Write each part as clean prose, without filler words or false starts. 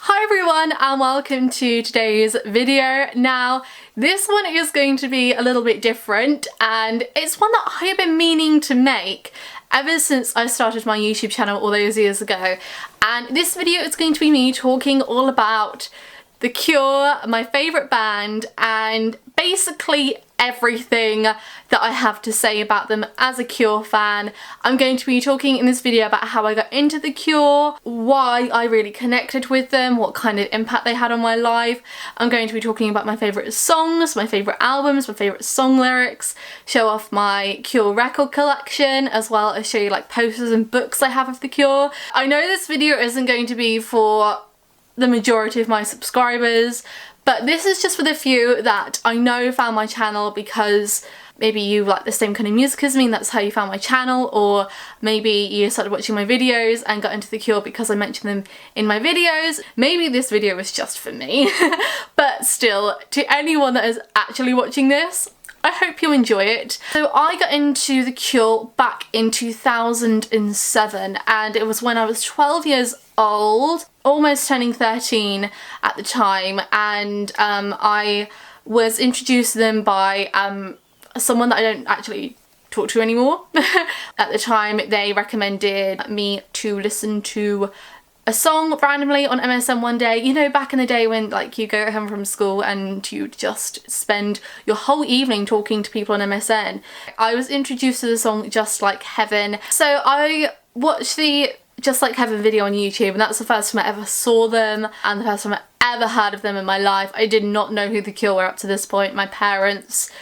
Hi everyone and welcome to today's video. Now this one is going to be a little bit different and it's one that I have been meaning to make ever since I started my YouTube channel all those years ago, and this video is going to be me talking all about The Cure, my favourite band, and basically everything that I have to say about them as a Cure fan. I'm going to be talking in this video about how I got into The Cure, why I really connected with them, what kind of impact they had on my life. I'm going to be talking about my favourite songs, my favourite albums, my favourite song lyrics, show off my Cure record collection, as well as show you like posters and books I have of The Cure. I know this video isn't going to be for the majority of my subscribers, but this is just for the few that I know found my channel because maybe you like the same kind of music as me and that's how you found my channel, or maybe you started watching my videos and got into The Cure because I mentioned them in my videos. Maybe this video was just for me, but still, to anyone that is actually watching this, I hope you enjoy it. So I got into The Cure back in 2007 and it was when I was 12 years old, almost turning 13 at the time, and I was introduced to them by someone that I don't actually talk to anymore. At the time they recommended me to listen to a song randomly on MSN one day. You know, back in the day when like you go home from school and you just spend your whole evening talking to people on MSN. I was introduced to the song Just Like Heaven. So I watched the Just Like Heaven video on YouTube, and that's the first time I ever saw them and the first time I ever heard of them in my life. I did not know who The Cure were up to this point. My parents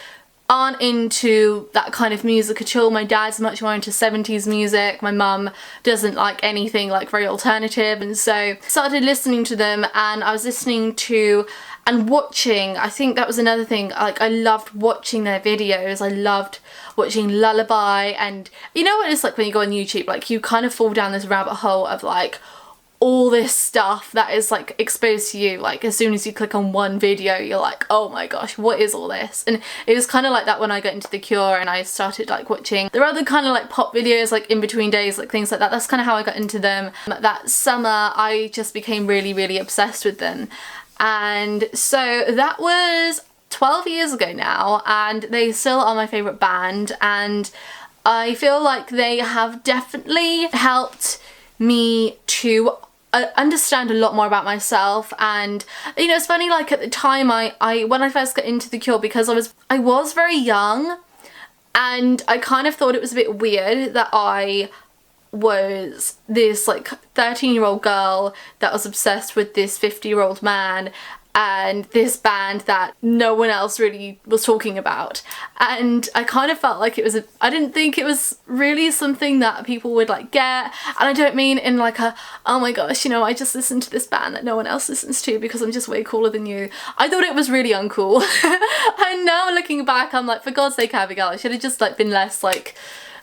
aren't into that kind of music at all. My dad's much more into 70s music. My mum doesn't like anything like very alternative, and so started listening to them, and I was listening to and watching. I think that was another thing, like I loved watching their videos. I loved watching Lullaby, and you know what it's like when you go on YouTube, like you kind of fall down this rabbit hole of like all this stuff that is like exposed to you. Like as soon as you click on one video you're like, oh my gosh, what is all this? And it was kind of like that when I got into The Cure and I started like watching their other kind of like pop videos like in between days, like things like that. That's kind of how I got into them. That summer I just became really obsessed with them, and so that was 12 years ago now, and they still are my favourite band, and I feel like they have definitely helped me to understand a lot more about myself. And you know, it's funny, like at the time I when I first got into The Cure, because I was very young and I kind of thought it was a bit weird that I was this like 13-year-old girl that was obsessed with this 50-year-old man and this band that no one else really was talking about. And I kind of felt like it was I didn't think it was really something that people would like get, and I don't mean in like a, oh my gosh, you know, I just listened to this band that no one else listens to because I'm just way cooler than you. I thought it was really uncool. And now looking back I'm like, for God's sake, Abigail, I should have just like been less like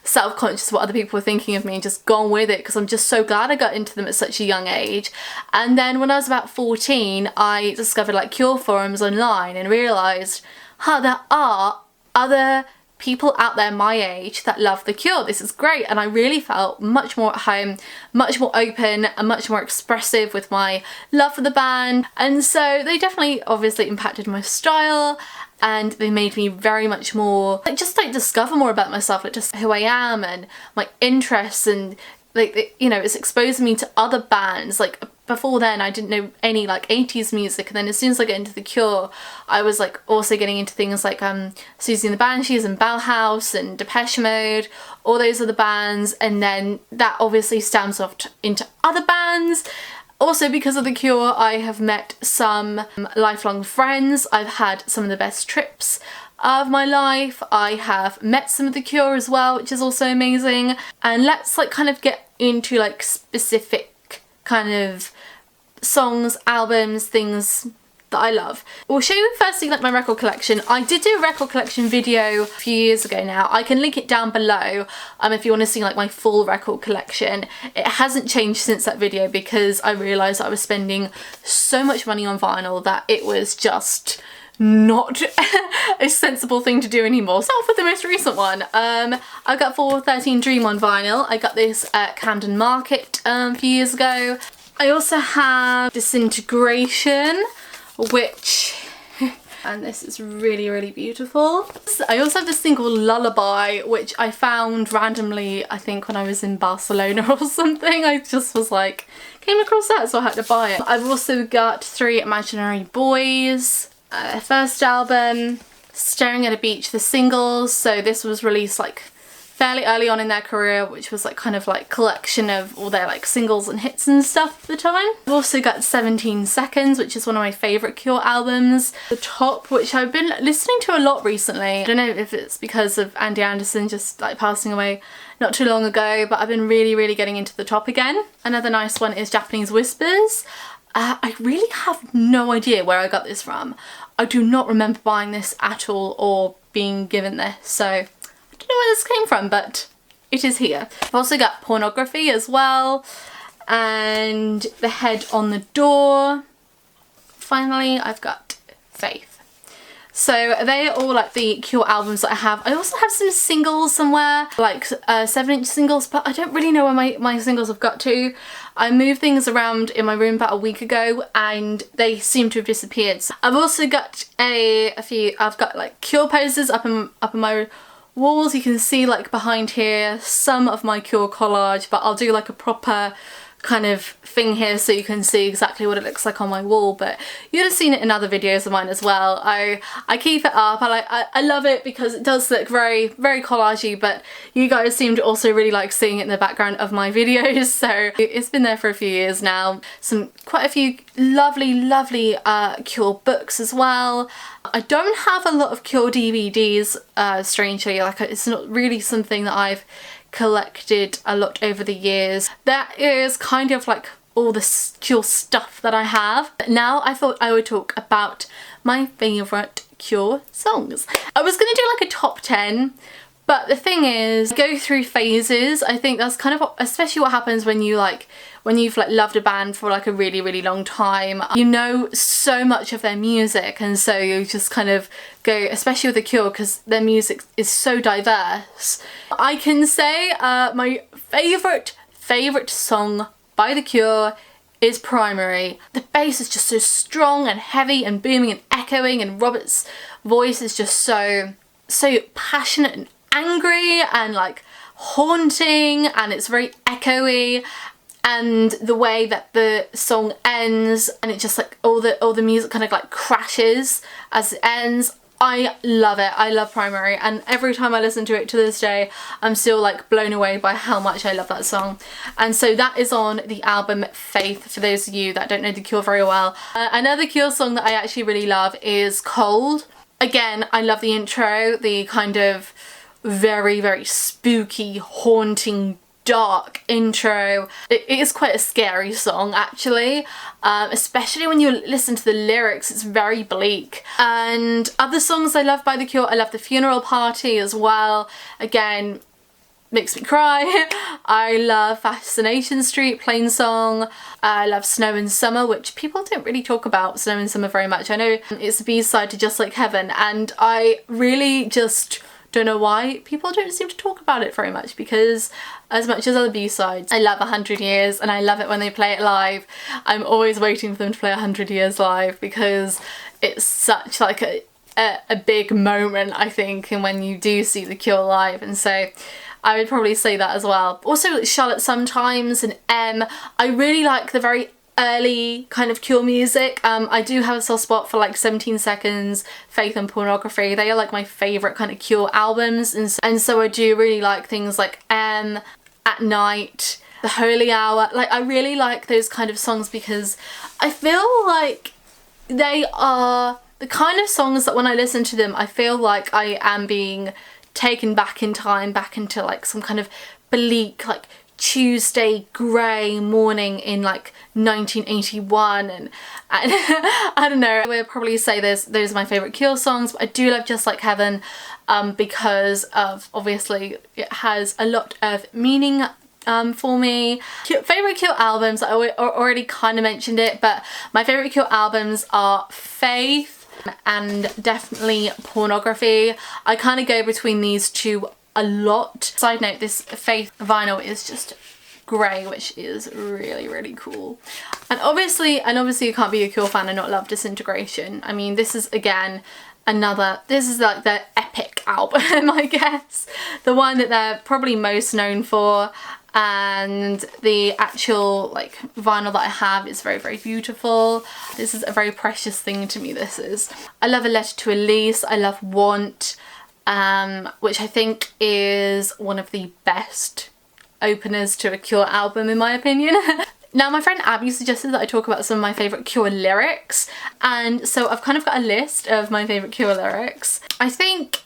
self-conscious of what other people were thinking of me and just gone with it, because I'm just so glad I got into them at such a young age. And then when I was about 14 I discovered like Cure forums online and realised, there are other people out there my age that love The Cure. This is great. And I really felt much more at home, much more open and much more expressive with my love for the band. And so they definitely obviously impacted my style, and they made me very much more like just like discover more about myself, like just who I am and my interests, and like, you know, it's exposed me to other bands. Like before then I didn't know any like 80s music, and then as soon as I got into The Cure I was like also getting into things like Susie and the Banshees and Bauhaus and Depeche Mode, all those other bands, and then that obviously stems off into other bands. Also, because of The Cure, I have met some lifelong friends. I've had some of the best trips of my life. I have met some of The Cure as well, which is also amazing. And let's like kind of get into like specific kind of songs, albums, things that I love. We'll show you firstly like my record collection. I did do a record collection video a few years ago now. I can link it down below if you want to see like my full record collection. It hasn't changed since that video because I realised I was spending so much money on vinyl that it was just not a sensible thing to do anymore. So off with the most recent one. I got 413 Dream on vinyl. I got this at Camden Market a few years ago. I also have Disintegration, which, and this is really, really beautiful. I also have the single Lullaby, which I found randomly, I think when I was in Barcelona or something. I just was like, came across that, so I had to buy it. I've also got Three Imaginary Boys, first album, Staring at a Beach, the singles. So this was released like fairly early on in their career, which was like kind of like collection of all their like singles and hits and stuff at the time. I've also got 17 Seconds, which is one of my favourite Cure albums. The Top, which I've been listening to a lot recently. I don't know if it's because of Andy Anderson just like passing away not too long ago, but I've been really, really getting into The Top again. Another nice one is Japanese Whispers. I really have no idea where I got this from. I do not remember buying this at all or being given this, so I don't know where this came from, but it is here. I've also got Pornography as well, and The Head on the Door. Finally, I've got Faith. So they are all like the Cure albums that I have. I also have some singles somewhere, like 7-inch singles, but I don't really know where my singles have got to. I moved things around in my room about a week ago and they seem to have disappeared. So I've also got a few, I've got like Cure posters up in my walls. You can see like behind here some of my Cure collage, but I'll do like a proper kind of thing here so you can see exactly what it looks like on my wall, but you'd have seen it in other videos of mine as well. I keep it up. I love it because it does look very, very collagey, but you guys seem to also really like seeing it in the background of my videos, so it's been there for a few years now. Quite a few lovely Cure books as well. I don't have a lot of Cure DVDs, strangely. Like, it's not really something that I've collected a lot over the years. That is kind of like all the Cure stuff that I have. But now I thought I would talk about my favourite Cure songs. I was going to do like a top 10, but the thing is, I go through phases. I think that's kind of especially what happens when you've like loved a band for like a really, really long time. You know so much of their music, and so you just kind of go, especially with The Cure, because their music is so diverse. I can say my favourite song by The Cure is Primary. The bass is just so strong and heavy and booming and echoing, and Robert's voice is just so passionate and angry and like haunting, and it's very echoey. And the way that the song ends, and it just like all the music kind of like crashes as it ends. I love it. I love Primary, and every time I listen to it to this day, I'm still like blown away by how much I love that song. And so that is on the album Faith, for those of you that don't know The Cure very well. Another Cure song that I actually really love is Cold. Again, I love the intro, the kind of very, very spooky, haunting, dark intro. It is quite a scary song actually, especially when you listen to the lyrics. It's very bleak. And other songs I love by The Cure, I love The Funeral Party as well. Again, makes me cry. I love Fascination Street, Plain Song. I love Snow and Summer, which people don't really talk about Snow and Summer very much. I know it's a B-side to Just Like Heaven, and I really just don't know why people don't seem to talk about it very much, because as much as other B-sides, I love 100 Years, and I love it when they play it live. I'm always waiting for them to play 100 Years live, because it's such like a big moment, I think, and when you do see The Cure live, and so I would probably say that as well. Also Charlotte Sometimes and M. I really like the very early kind of Cure music. I do have a soft spot for like 17 Seconds, Faith and Pornography. They are like my favourite kind of Cure albums, and so I do really like things like M, At Night, The Holy Hour. Like, I really like those kind of songs because I feel like they are the kind of songs that when I listen to them, I feel like I am being taken back in time, back into like some kind of bleak, like Tuesday grey morning in like 1981, and I don't know, I would probably say those are my favourite Cure songs. But I do love Just Like Heaven because of, obviously, it has a lot of meaning for me. Favourite Cure albums, I already kind of mentioned it, but my favourite Cure albums are Faith and definitely Pornography. I kind of go between these two a lot. Side note, this Faith vinyl is just grey, which is really, really cool. And obviously you can't be a Cure fan and not love Disintegration. I mean, this is again this is like their epic album, I guess. The one that they're probably most known for, and the actual like vinyl that I have is very, very beautiful. This is a very precious thing to me, this is. I love A Letter to Elise, I love Want, which I think is one of the best openers to a Cure album in my opinion. Now, my friend Abby suggested that I talk about some of my favourite Cure lyrics, and so I've kind of got a list of my favourite Cure lyrics. I think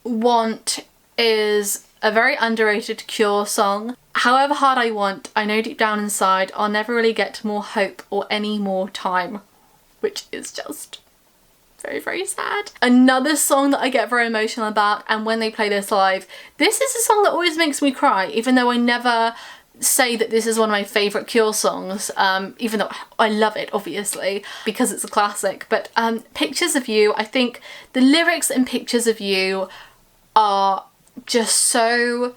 Want is a very underrated Cure song. However hard I want, I know deep down inside I'll never really get more hope or any more time, which is just very, very sad. Another song that I get very emotional about, and when they play this live, this is a song that always makes me cry, even though I never say that this is one of my favourite Cure songs, even though I love it obviously because it's a classic. But Pictures of You, I think the lyrics in Pictures of You are just so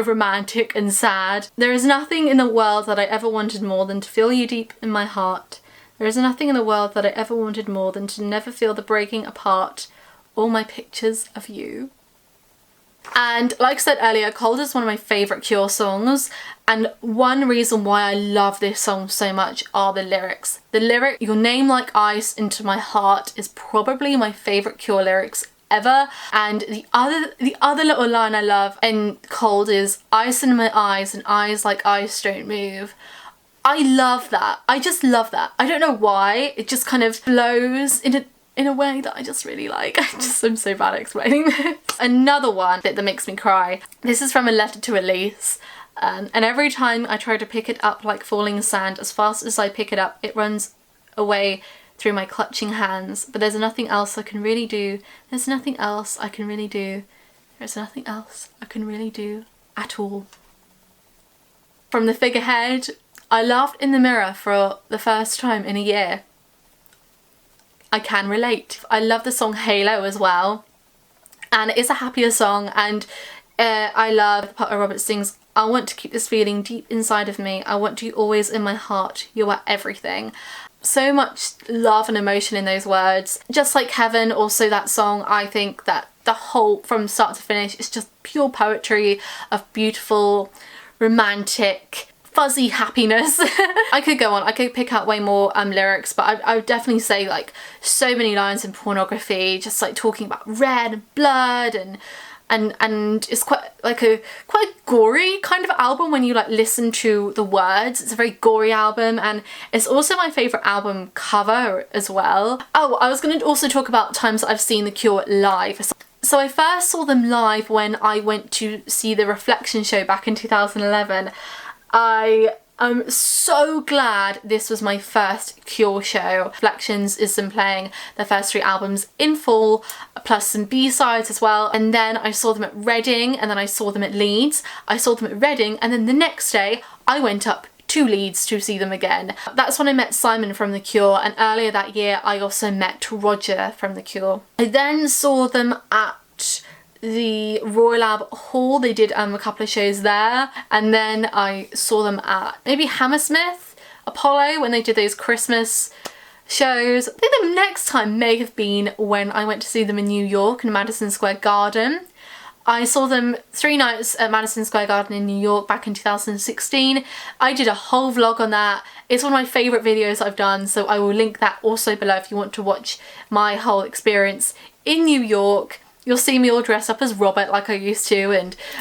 romantic and sad. There is nothing in the world that I ever wanted more than to feel you deep in my heart. There is nothing in the world that I ever wanted more than to never feel the breaking apart. All my pictures of you. And like I said earlier, Cold is one of my favourite Cure songs, and one reason why I love this song so much are the lyrics. The lyric, "Your name like ice into my heart," is probably my favourite Cure lyrics ever. And the other little line I love in Cold is "Ice in my eyes and eyes like ice don't move." I love that. I just love that. I don't know why. It just kind of flows in a way that I just really like. I'm so bad at explaining this. Another one that makes me cry. This is from A Letter to Elise. And every time I try to pick it up like falling sand, as fast as I pick it up, it runs away through my clutching hands. But there's nothing else I can really do. There's nothing else I can really do. There's nothing else I can really do at all. From The Figurehead, I laughed in the mirror for the first time in a year. I can relate. I love the song Halo as well, and it's a happier song, and I love the part where Robert sings, "I want to keep this feeling deep inside of me. I want you always in my heart. You are everything." So much love and emotion in those words. Just like Heaven, also that song, I think that the whole, from start to finish, is just pure poetry of beautiful, romantic, fuzzy happiness. I could go on, I could pick out way more lyrics, but I would definitely say like so many lines in Pornography, just like talking about red and blood, and it's quite a gory kind of album when you like listen to the words. It's a very gory album, and it's also my favourite album cover as well. Oh, I was going to also talk about times that I've seen The Cure live. So I first saw them live when I went to see the Reflection show back in 2011. I am so glad this was my first Cure show. Reflections is them playing their first 3 albums in full, plus some B-sides as well. And then I saw them at Reading, and then I saw them at Leeds. I saw them at Reading, and then the next day I went up to Leeds to see them again. That's when I met Simon from The Cure, and earlier that year I also met Roger from The Cure. I then saw them at the Royal Albert Hall. They did a couple of shows there, and then I saw them at maybe Hammersmith, Apollo, when they did those Christmas shows. I think the next time may have been when I went to see them in New York in Madison Square Garden. I saw them 3 nights at Madison Square Garden in New York back in 2016. I did a whole vlog on that. It's one of my favourite videos I've done, so I will link that also below if you want to watch my whole experience in New York. You'll see me all dressed up as Robert like I used to,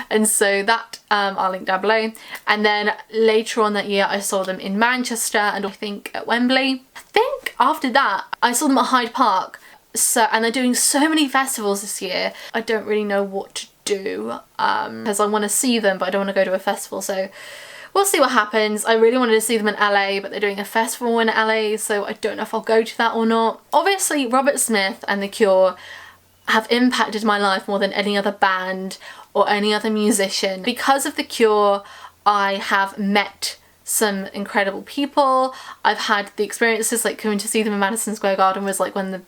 and so that I'll link down below. And then later on that year I saw them in Manchester, and I think at Wembley. I think after that I saw them at Hyde Park. So, and they're doing so many festivals this year. I don't really know what to do because I want to see them, but I don't want to go to a festival, so we'll see what happens. I really wanted to see them in LA, but they're doing a festival in LA, so I don't know if I'll go to that or not. Obviously Robert Smith and The Cure have impacted my life more than any other band or any other musician. Because of The Cure, I have met some incredible people. I've had the experiences, like going to see them in Madison Square Garden was like one of the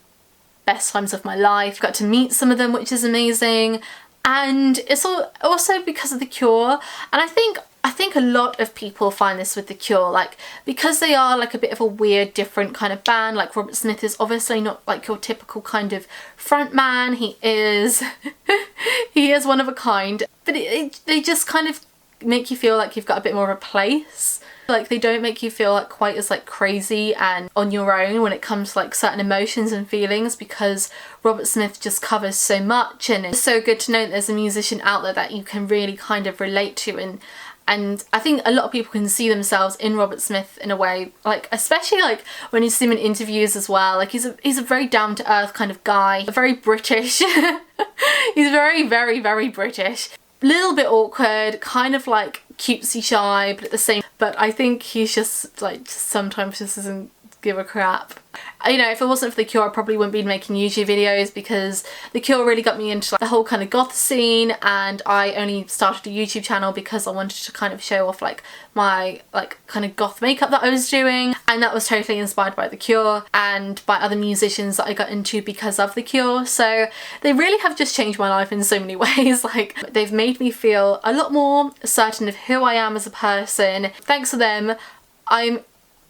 best times of my life. Got to meet some of them, which is amazing. And it's also because of The Cure. And I think I think a lot of people find this with The Cure, like, because they are like a bit of a weird, different kind of band. Like, Robert Smith is obviously not like your typical kind of front man. He is he is one of a kind, but they just kind of make you feel like you've got a bit more of a place. Like, they don't make you feel like quite as like crazy and on your own when it comes to like certain emotions and feelings, because Robert Smith just covers so much, and it's so good to know that there's a musician out there that you can really kind of relate to. And I think a lot of people can see themselves in Robert Smith in a way, like, especially like when you see him in interviews as well. Like, he's a very down-to-earth kind of guy, very British. He's very, very, very British. Little bit awkward, kind of like cutesy shy, but at the same, but I think he's just like sometimes just doesn't give a crap. You know, if it wasn't for The Cure, I probably wouldn't be making YouTube videos, because The Cure really got me into like the whole kind of goth scene, and I only started a YouTube channel because I wanted to kind of show off like my like kind of goth makeup that I was doing, and that was totally inspired by The Cure and by other musicians that I got into because of The Cure. So they really have just changed my life in so many ways. Like, they've made me feel a lot more certain of who I am as a person. Thanks to them, I'm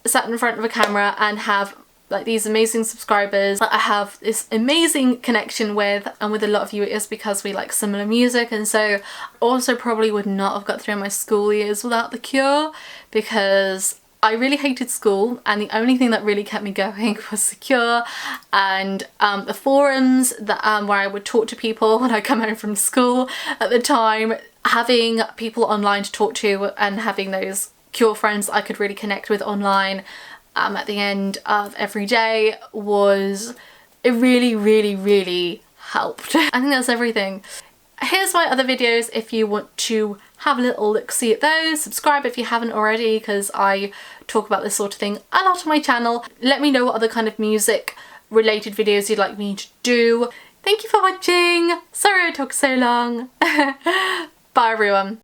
sat in front of a camera and have like these amazing subscribers that I have this amazing connection with, and with a lot of you it is because we like similar music. And so also probably would not have got through my school years without The Cure, because I really hated school and the only thing that really kept me going was The Cure and the forums that where I would talk to people when I come home from school. At the time, having people online to talk to and having those Cure friends I could really connect with online at the end of every day it really helped. I think that's everything. Here's my other videos if you want to have a little look-see at those. Subscribe if you haven't already, because I talk about this sort of thing a lot on my channel. Let me know what other kind of music related videos you'd like me to do. Thank you for watching. Sorry I took so long. Bye everyone.